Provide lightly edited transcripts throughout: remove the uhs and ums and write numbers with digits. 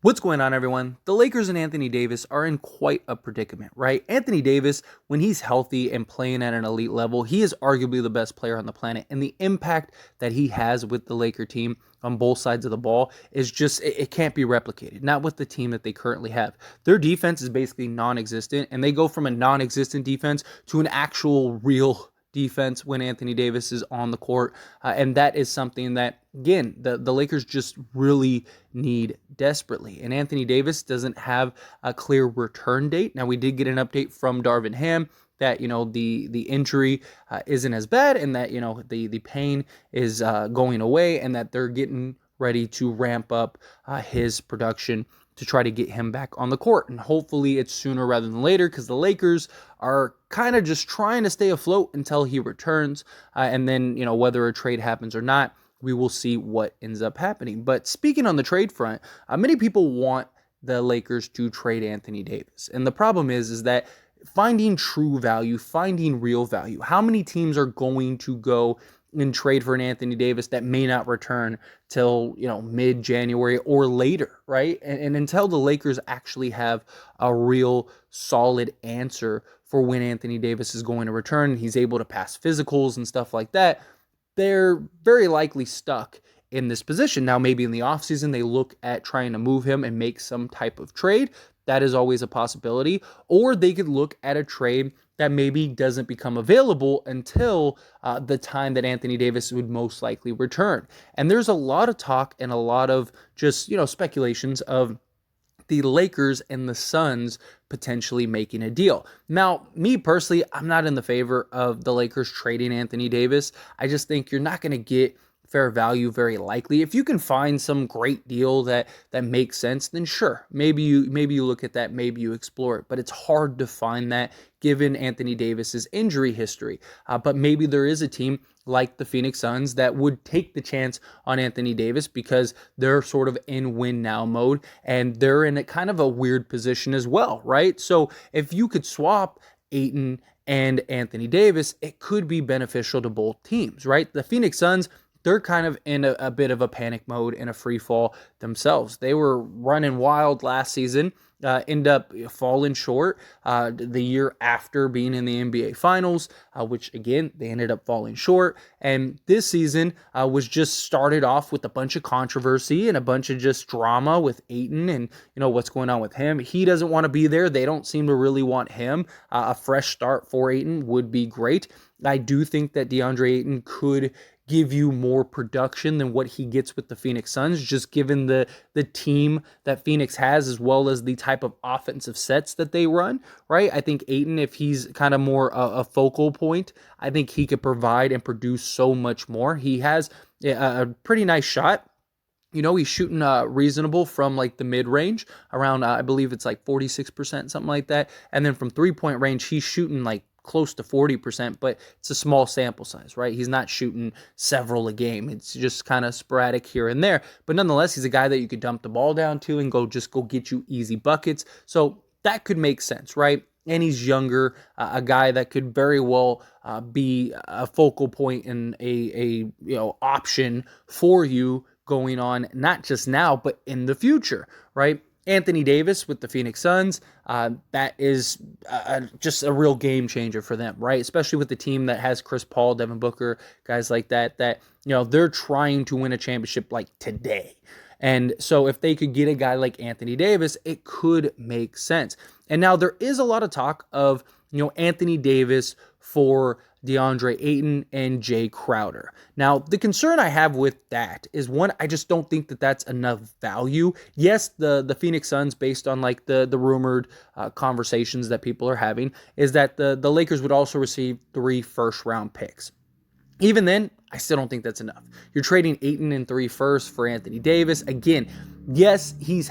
What's going on, everyone? The Lakers and Anthony Davis are in quite a predicament, right? Anthony Davis, when he's healthy and playing at an elite level, he is arguably the best player on the planet. And the impact that he has with the Laker team on both sides of the ball is just, it can't be replicated. Not with the team that they currently have. Their defense is basically non existent, and they go from a non existent defense to an actual real defense when Anthony Davis is on the court. And that is something that, again, the Lakers just really need desperately. And Anthony Davis doesn't have a clear return date. Now, we did get an update from Darvin Ham that, the injury isn't as bad, and that, the pain is going away, and that they're getting ready to ramp up his production to try to get him back on the court. And hopefully it's sooner rather than later, because the Lakers are kind of just trying to stay afloat until he returns. And then, whether a trade happens or not, we will see what ends up happening. But speaking on the trade front, many people want the Lakers to trade Anthony Davis. And the problem is that finding true value, finding real value, how many teams are going to go and trade for an Anthony Davis that may not return till, mid-January or later, right? And until the Lakers actually have a real solid answer for when Anthony Davis is going to return, he's able to pass physicals and stuff like that, they're very likely stuck in this position. Now, maybe in the offseason, they look at trying to move him and make some type of trade. That is always a possibility. Or they could look at a trade that maybe doesn't become available until the time that Anthony Davis would most likely return. And there's a lot of talk and a lot of just, speculations of the Lakers and the Suns potentially making a deal. Now, me personally, I'm not in the favor of the Lakers trading Anthony Davis. I just think you're not going to get fair value very likely. If you can find some great deal that makes sense, then sure, maybe you look at that, maybe you explore it. But it's hard to find that given Anthony Davis's injury history. But maybe there is a team like the Phoenix Suns that would take the chance on Anthony Davis because they're sort of in win now mode, and they're in a kind of a weird position as well, right? So if you could swap Ayton and Anthony Davis, it could be beneficial to both teams, right? The Phoenix Suns, they're kind of in a bit of a panic mode, in a free fall themselves. They were running wild last season, end up falling short the year after being in the NBA Finals, which, again, they ended up falling short. And this season was just started off with a bunch of controversy and a bunch of just drama with Ayton and, what's going on with him. He doesn't want to be there. They don't seem to really want him. A fresh start for Ayton would be great. I do think that DeAndre Ayton could give you more production than what he gets with the Phoenix Suns, just given the team that Phoenix has, as well as the type of offensive sets that they run, right? I think Ayton, if he's kind of more a focal point, I think he could provide and produce so much more. He has a pretty nice shot. He's shooting reasonable from like the mid-range around, I believe it's like 46%, something like that. And then from three-point range, he's shooting like close to 40%, but it's a small sample size, right? He's not shooting several a game. It's just kind of sporadic here and there. But nonetheless, he's a guy that you could dump the ball down to and go get you easy buckets. So that could make sense, right? And he's younger, a guy that could very well be a focal point and a option for you going on, not just now, but in the future, right? Anthony Davis with the Phoenix Suns, that is just a real game changer for them, right? Especially with the team that has Chris Paul, Devin Booker, guys like that, they're trying to win a championship like today. And so if they could get a guy like Anthony Davis, it could make sense. And now there is a lot of talk of, Anthony Davis for DeAndre Ayton and Jay Crowder. Now, the concern I have with that is, one, I just don't think that that's enough value. Yes, the Phoenix Suns, based on like the rumored conversations that people are having, is that the Lakers would also receive 3 first-round picks. Even then, I still don't think that's enough. You're trading Ayton and 3 firsts for Anthony Davis. Again, yes, he's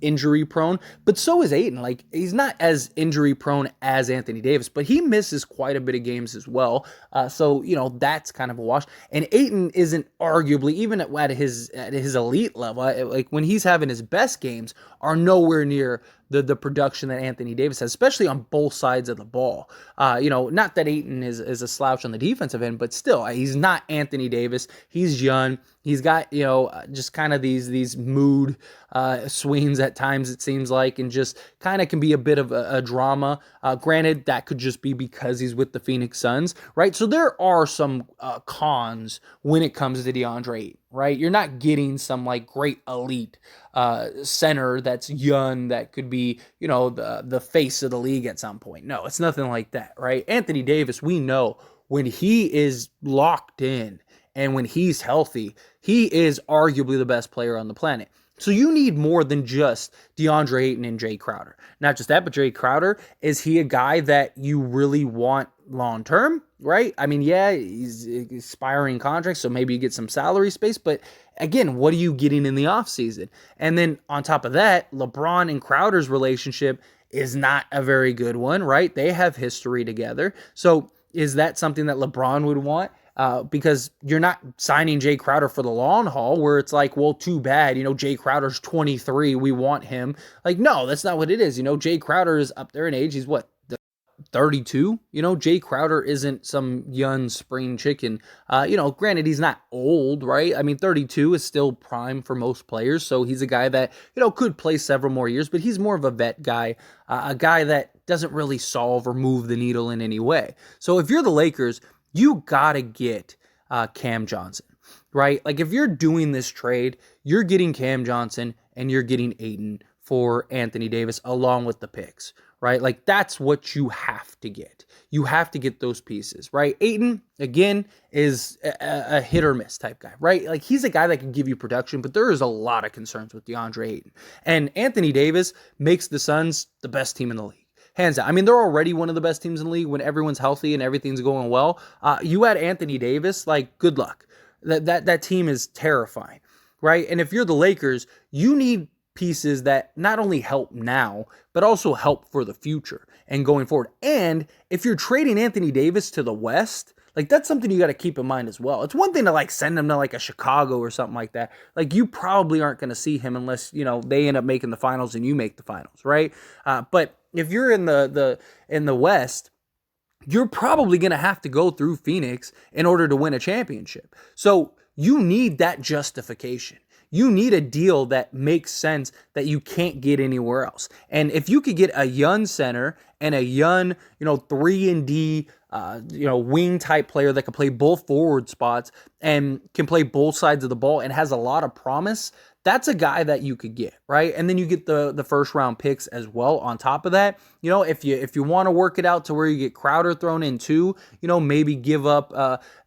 injury prone, but so is Ayton. Like, he's not as injury prone as Anthony Davis, but he misses quite a bit of games as well. So that's kind of a wash. And Ayton isn't arguably, even at his elite level, like when he's having his best games, are nowhere near the production that Anthony Davis has, especially on both sides of the ball. Not that Ayton is a slouch on the defensive end, but still, still, he's not Anthony Davis. He's young. He's got, just kind of these mood swings at times, it seems like, and just kind of can be a bit of a drama. Granted, that could just be because he's with the Phoenix Suns, right? So there are some cons when it comes to DeAndre Ayton, right? You're not getting some like great elite center that's young that could be, the face of the league at some point. No, it's nothing like that, right? Anthony Davis, we know when he is locked in and when he's healthy, he is arguably the best player on the planet. So you need more than just DeAndre Ayton and Jay Crowder. Not just that, but Jay Crowder, is he a guy that you really want long-term, right? I mean, yeah, he's expiring contracts, so maybe you get some salary space, but again, what are you getting in the offseason? And then on top of that, LeBron and Crowder's relationship is not a very good one, right? They have history together. So is that something that LeBron would want? Because you're not signing Jay Crowder for the long haul where it's like, well, too bad, Jay Crowder's 23, we want him. Like, no, that's not what it is. Jay Crowder is up there in age. He's what, 32? Jay Crowder isn't some young spring chicken. Granted, he's not old, right? I mean, 32 is still prime for most players. So he's a guy that, could play several more years, but he's more of a vet guy, a guy that doesn't really solve or move the needle in any way. So if you're the Lakers, you got to get Cam Johnson, right? Like if you're doing this trade, you're getting Cam Johnson and you're getting Ayton for Anthony Davis along with the picks, right? Like that's what you have to get. You have to get those pieces, right? Ayton, again, is a hit or miss type guy, right? Like he's a guy that can give you production, but there is a lot of concerns with DeAndre Ayton. And Anthony Davis makes the Suns the best team in the league. Hands down. I mean, they're already one of the best teams in the league when everyone's healthy and everything's going well. You add Anthony Davis, like, good luck. That team is terrifying, right? And if you're the Lakers, you need pieces that not only help now, but also help for the future and going forward. And if you're trading Anthony Davis to the West, like that's something you got to keep in mind as well. It's one thing to like send him to like a Chicago or something like that. Like you probably aren't going to see him unless, they end up making the finals and you make the finals, right? But if you're in the West, you're probably going to have to go through Phoenix in order to win a championship. So you need that justification. You need a deal that makes sense that you can't get anywhere else. And if you could get a young center and a young, 3-and-D, wing type player that can play both forward spots and can play both sides of the ball and has a lot of promise, that's a guy that you could get, right? And then you get the first round picks as well on top of that. If you want to work it out to where you get Crowder thrown in too, maybe give up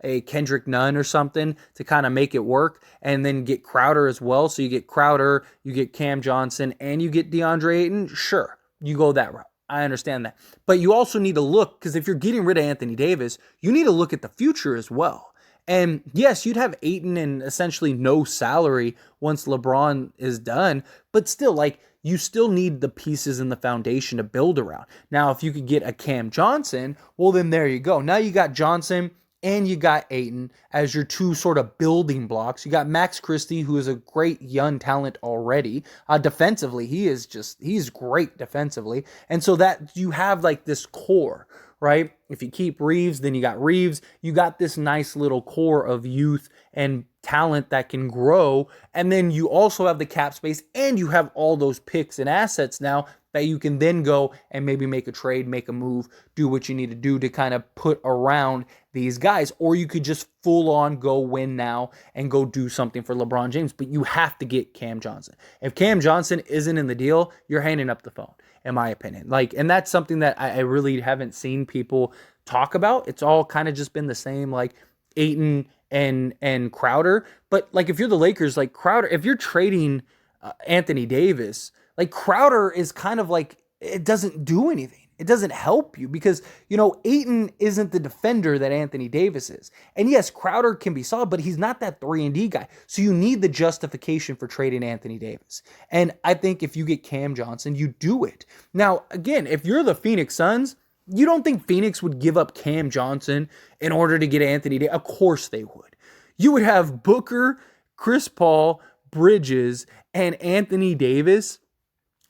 a Kendrick Nunn or something to kind of make it work, and then get Crowder as well. So you get Crowder, you get Cam Johnson, and you get DeAndre Ayton. Sure, you go that route. I understand that. But you also need to look, because if you're getting rid of Anthony Davis, you need to look at the future as well. And yes, you'd have Ayton and essentially no salary once LeBron is done, but still, like, you still need the pieces and the foundation to build around. Now, if you could get a Cam Johnson, well, then there you go. Now you got Johnson and you got Ayton as your two sort of building blocks. You got Max Christie, who is a great young talent already. Defensively, he's great defensively. And so that you have like this core, right? If you keep Reeves, then you got Reeves. You got this nice little core of youth and talent that can grow. And then you also have the cap space and you have all those picks and assets now that you can then go and maybe make a trade, make a move, do what you need to do to kind of put around these guys. Or you could just full on go win now and go do something for LeBron James. But you have to get Cam Johnson. If Cam Johnson isn't in the deal, you're hanging up the phone, in my opinion. Like, and that's something that I really haven't seen people talk about. It's all kind of just been the same, like Ayton and Crowder. But like, if you're the Lakers, like Crowder, if you're trading Anthony Davis, like Crowder is kind of like, it doesn't do anything. It doesn't help you because, Ayton isn't the defender that Anthony Davis is. And yes, Crowder can be solid, but he's not that 3-and-D guy. So you need the justification for trading Anthony Davis. And I think if you get Cam Johnson, you do it. Now, again, if you're the Phoenix Suns, you don't think Phoenix would give up Cam Johnson in order to get Anthony Davis? Of course they would. You would have Booker, Chris Paul, Bridges, and Anthony Davis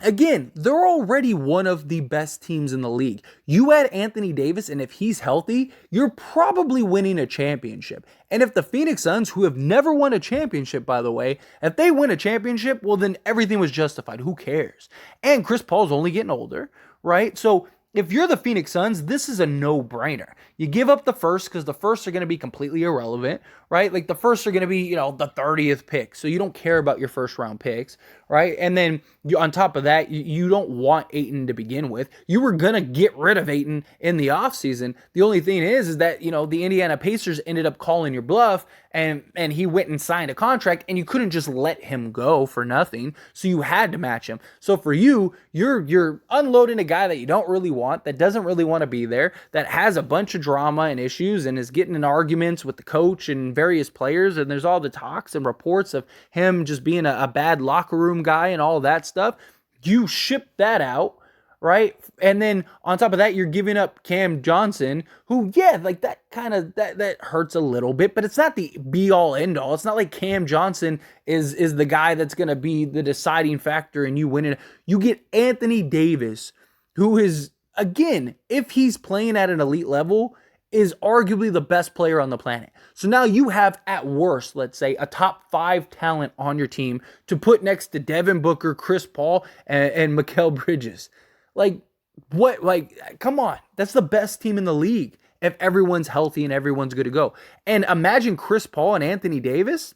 Again, they're already one of the best teams in the league. You add Anthony Davis, and if he's healthy, you're probably winning a championship. And if the Phoenix Suns, who have never won a championship, by the way, if they win a championship, well, then everything was justified. Who cares? And Chris Paul's only getting older, right? So if you're the Phoenix Suns, this is a no-brainer. You give up the first because the firsts are going to be completely irrelevant, right? Like the firsts are going to be, the 30th pick. So you don't care about your first round picks, right? And then on top of that, you don't want Ayton to begin with. You were going to get rid of Ayton in the offseason. The only thing is that, the Indiana Pacers ended up calling your bluff and he went and signed a contract and you couldn't just let him go for nothing. So you had to match him. So for you, you're unloading a guy that you don't really want, that doesn't really want to be there, that has a bunch of drama and issues and is getting in arguments with the coach and various players. And there's all the talks and reports of him just being a bad locker room guy and all that stuff. You ship that out, right? And then on top of that, you're giving up Cam Johnson, who, that hurts a little bit, but it's not the be all end all. It's not like Cam Johnson is the guy that's going to be the deciding factor and you winning. You get Anthony Davis, who is, again, if he's playing at an elite level, is arguably the best player on the planet. So now you have, at worst, let's say, a top 5 talent on your team to put next to Devin Booker, Chris Paul, and Mikal Bridges. Come on. That's the best team in the league if everyone's healthy and everyone's good to go. And imagine Chris Paul and Anthony Davis.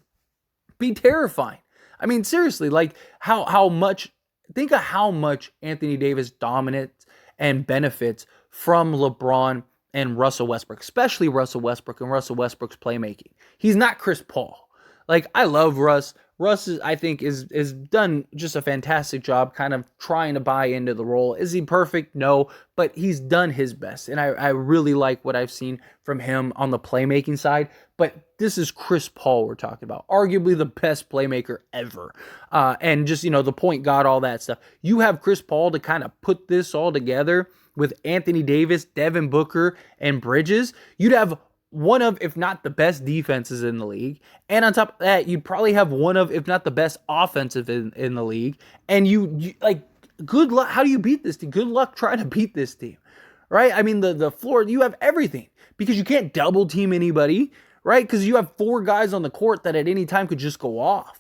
Be terrifying. I mean, seriously, think of how much Anthony Davis dominates and benefits from LeBron and Russell Westbrook, especially Russell Westbrook and Russell Westbrook's playmaking. He's not Chris Paul. I love Russ. Russ, I think, is done just a fantastic job kind of trying to buy into the role. Is he perfect? No, but he's done his best. And I really like what I've seen from him on the playmaking side. But this is Chris Paul we're talking about. Arguably the best playmaker ever. And just, the point guard, all that stuff. You have Chris Paul to kind of put this all together with Anthony Davis, Devin Booker, and Bridges. You'd have one of, if not the best defenses in the league. And on top of that, you'd probably have one of, if not the best offensive in the league. And you good luck. How do you beat this team? Good luck trying to beat this team, right? I mean, the floor, you have everything because you can't double team anybody, right? Because you have 4 guys on the court that at any time could just go off.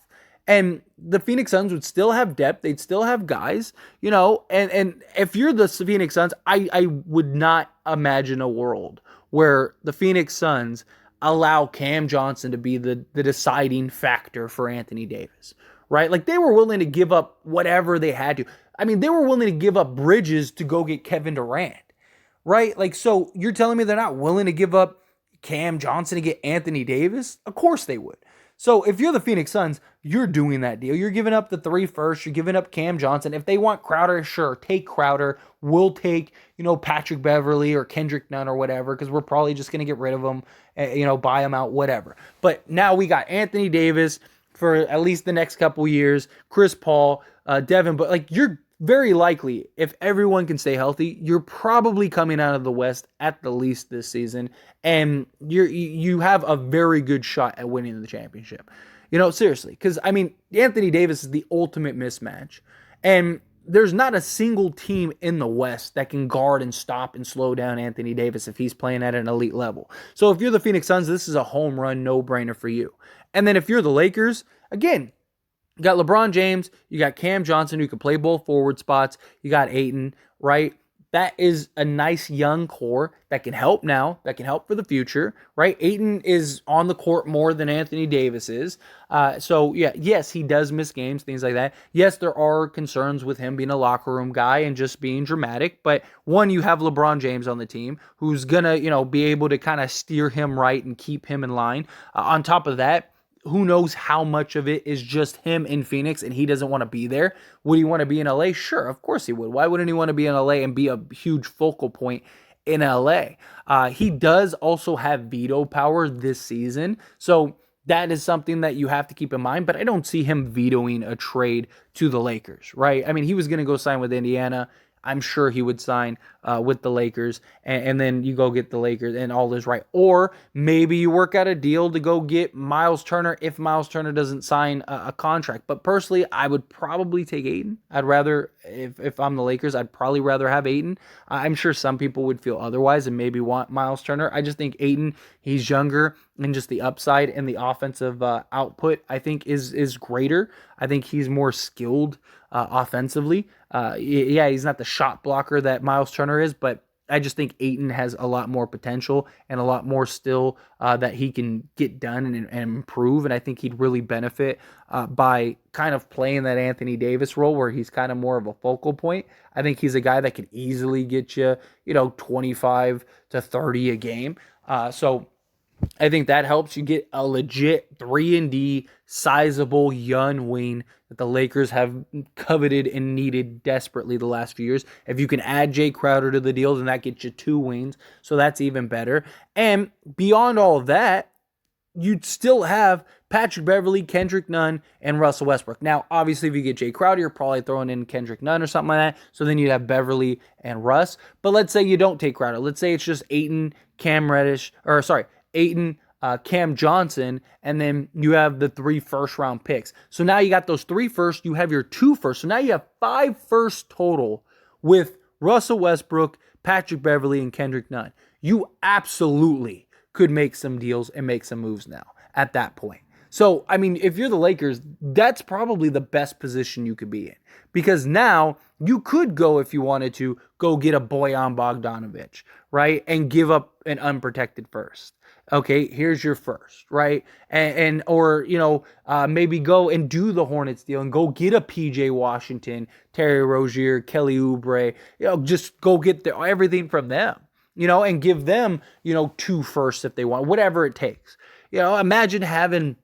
And the Phoenix Suns would still have depth. They'd still have guys, and if you're the Phoenix Suns, I would not imagine a world where the Phoenix Suns allow Cam Johnson to be the deciding factor for Anthony Davis, right? They were willing to give up whatever they had to. I mean, they were willing to give up Bridges to go get Kevin Durant, right? So you're telling me they're not willing to give up Cam Johnson to get Anthony Davis? Of course they would. So if you're the Phoenix Suns, you're doing that deal. You're giving up the 3 firsts. You're giving up Cam Johnson. If they want Crowder, sure, take Crowder. We'll take, Patrick Beverly or Kendrick Nunn or whatever, because we're probably just going to get rid of them, buy them out, whatever. But now we got Anthony Davis for at least the next couple years, Chris Paul, Devin, but you're very likely, if everyone can stay healthy, you're probably coming out of the West at the least this season, and you have a very good shot at winning the championship. Seriously, because, Anthony Davis is the ultimate mismatch, and there's not a single team in the West that can guard and stop and slow down Anthony Davis if he's playing at an elite level. So if you're the Phoenix Suns, this is a home run, no-brainer for you. And then if you're the Lakers, again, you got LeBron James, you got Cam Johnson who can play both forward spots, you got Ayton, right? That is a nice young core that can help now, that can help for the future, right? Ayton is on the court more than Anthony Davis is. Yes, he does miss games, things like that. Yes, there are concerns with him being a locker room guy and just being dramatic. But one, you have LeBron James on the team who's going to, be able to kind of steer him right and keep him in line. On top of that, who knows how much of it is just him in Phoenix and he doesn't want to be there. Would he want to be in LA? Sure, of course he would. Why wouldn't he want to be in LA and be a huge focal point in LA? He does also have veto power this season. So that is something that you have to keep in mind, but I don't see him vetoing a trade to the Lakers, right? He was going to go sign with Indiana. I'm sure he would sign with the Lakers, and then you go get the Lakers, and all is right. Or maybe you work out a deal to go get Miles Turner if Miles Turner doesn't sign a contract. But personally, I would probably take Ayton. I'd rather, if I'm the Lakers, I'd probably rather have Ayton. I'm sure some people would feel otherwise and maybe want Miles Turner. I just think Ayton, he's younger, and just the upside and the offensive output, I think, is greater. I think he's more skilled offensively. Yeah, he's not the shot blocker that Miles Turner is, but I just think Ayton has a lot more potential and a lot more still that he can get done and improve. And I think he'd really benefit by kind of playing that Anthony Davis role where he's kind of more of a focal point. I think he's a guy that could easily get you, 25 to 30 a game. So I think that helps you get a legit 3-and-D sizable young wing that the Lakers have coveted and needed desperately the last few years. If you can add Jay Crowder to the deal, then that gets you 2 wings. So that's even better. And beyond all of that, you'd still have Patrick Beverley, Kendrick Nunn, and Russell Westbrook. Now, obviously, if you get Jay Crowder, you're probably throwing in Kendrick Nunn or something like that. So then you'd have Beverley and Russ. But let's say you don't take Crowder. Let's say it's just Ayton, Ayton, Cam Johnson, and then you have the 3 first-round picks. So now you got those 3 firsts, you have your 2 firsts. So now you have 5 firsts total with Russell Westbrook, Patrick Beverley, and Kendrick Nunn. You absolutely could make some deals and make some moves now at that point. So, I mean, if you're the Lakers, that's probably the best position you could be in. Because now you could go, if you wanted to, go get a Bojan Bogdanovic, right? And give up an unprotected first. Okay, here's your first, right? Maybe go and do the Hornets deal and go get a PJ Washington, Terry Rozier, Kelly Oubre, just go get everything from them, and give them, 2 firsts if they want, whatever it takes. Imagine having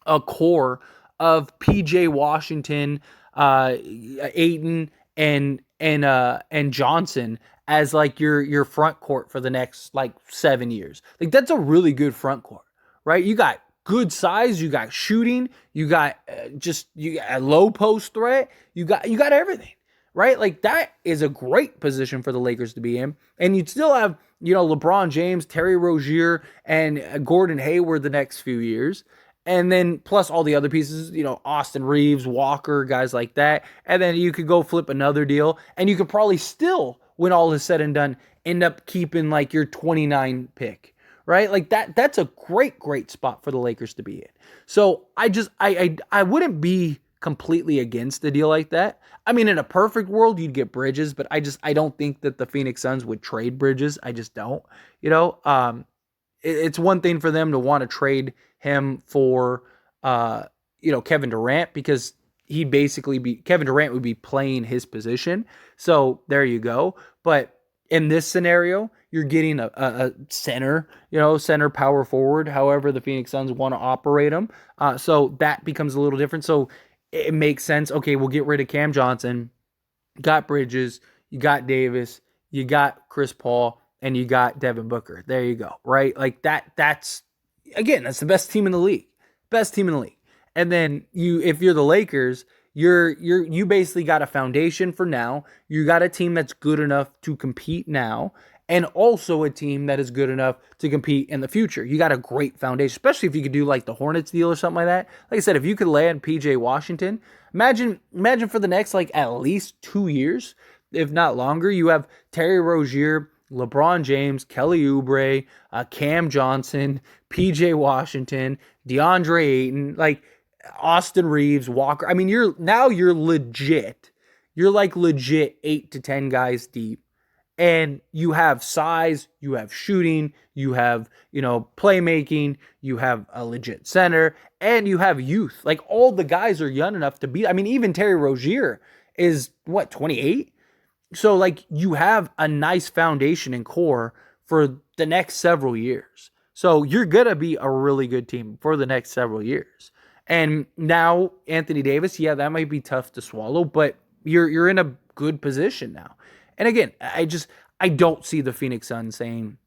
a core of PJ Washington, Ayton, and Johnson as like your front court for the next 7 years. Like that's a really good front court, right? You got good size, you got shooting, you got you got a low post threat, you got everything, right? Like that is a great position for the Lakers to be in, and you'd still have LeBron James, Terry Rozier, and Gordon Hayward the next few years. And then plus all the other pieces, Austin Reeves, Walker, guys like that. And then you could go flip another deal. And you could probably still, when all is said and done, end up keeping your 29 pick, right? Like that's a great spot for the Lakers to be in. So I wouldn't be completely against a deal like that. I mean, in a perfect world, you'd get Bridges, but I don't think that the Phoenix Suns would trade Bridges. I just don't, it's one thing for them to want to trade him for, Kevin Durant, because Kevin Durant would be playing his position. So there you go. But in this scenario, you're getting a center, center power forward, however the Phoenix Suns want to operate him. So that becomes a little different. So it makes sense. Okay, we'll get rid of Cam Johnson. Got Bridges. You got Davis. You got Chris Paul. And you got Devin Booker. There you go, right? Like that's the best team in the league. Best team in the league. And then if you're the Lakers, you basically got a foundation for now. You got a team that's good enough to compete now, and also a team that is good enough to compete in the future. You got a great foundation, especially if you could do the Hornets deal or something like that. Like I said, if you could land PJ Washington, imagine for the next at least 2 years, if not longer, you have Terry Rozier, LeBron James, Kelly Oubre, Cam Johnson, PJ Washington, DeAndre Ayton, Austin Reeves, Walker. I mean, you're legit. You're legit 8 to 10 guys deep. And you have size, you have shooting, you have, playmaking, you have a legit center, and you have youth. All the guys are young enough to be. I mean, even Terry Rozier is 28? So, you have a nice foundation and core for the next several years. So, you're going to be a really good team for the next several years. And now, Anthony Davis, that might be tough to swallow, but you're in a good position now. And again, I don't see the Phoenix Suns saying,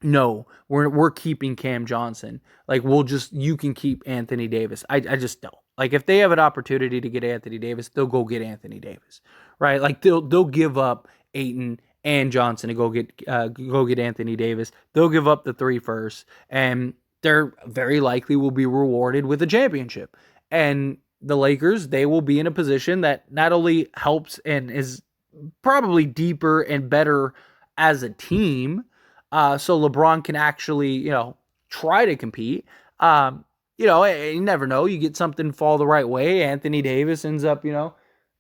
no, we're keeping Cam Johnson. You can keep Anthony Davis. I just don't. Like if they have an opportunity to get Anthony Davis, they'll go get Anthony Davis, right? Like they'll give up Ayton and Johnson to go get Anthony Davis. They'll give up the 3 firsts, and they're very likely will be rewarded with a championship. And the Lakers, they will be in a position that not only helps and is probably deeper and better as a team, so LeBron can actually, try to compete. You never know. You get something fall the right way. Anthony Davis ends up,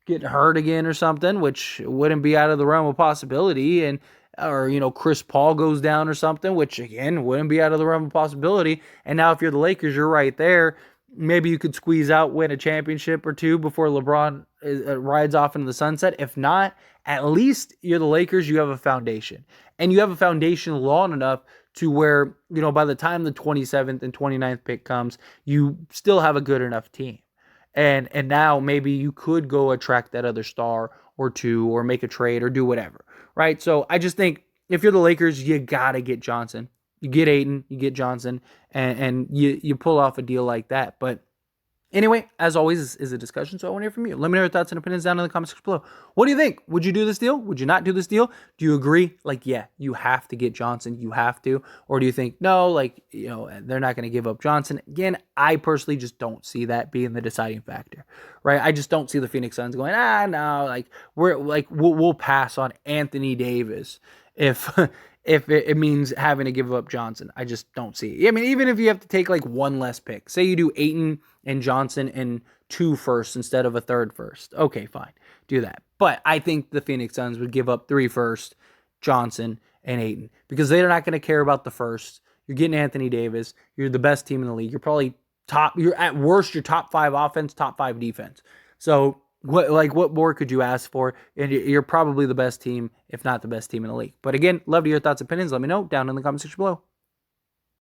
getting hurt again or something, which wouldn't be out of the realm of possibility. Or Chris Paul goes down or something, which again wouldn't be out of the realm of possibility. And now if you're the Lakers, you're right there. Maybe you could squeeze out, win a championship or two before LeBron rides off into the sunset. If not, at least you're the Lakers. You have a foundation, and you have a foundation long enough to where, by the time the 27th and 29th pick comes, you still have a good enough team. And now maybe you could go attract that other star or two or make a trade or do whatever, right? So I just think if you're the Lakers, you got to get Johnson. You get Ayton, you get Johnson, and you pull off a deal like that. But anyway, as always, is a discussion, so I want to hear from you. Let me know your thoughts and opinions down in the comments section below. What do you think? Would you do this deal? Would you not do this deal? Do you agree? Like, yeah, you have to get Johnson. You have to. Or do you think, no, they're not going to give up Johnson? Again, I personally just don't see that being the deciding factor, right? I just don't see the Phoenix Suns going, no, we'll pass on Anthony Davis if if it means having to give up Johnson. I just don't see it. I mean, even if you have to take one less pick, say you do Ayton and Johnson and 2 firsts instead of a 3rd first. Okay, fine. Do that. But I think the Phoenix Suns would give up 3 firsts, Johnson and Ayton, because they're not going to care about the first. You're getting Anthony Davis. You're the best team in the league. You're probably you're at worst, your top 5 offense, top 5 defense. So what more could you ask for? And you're probably the best team, if not the best team in the league. But again, love to hear your thoughts and opinions. Let me know down in the comment section below.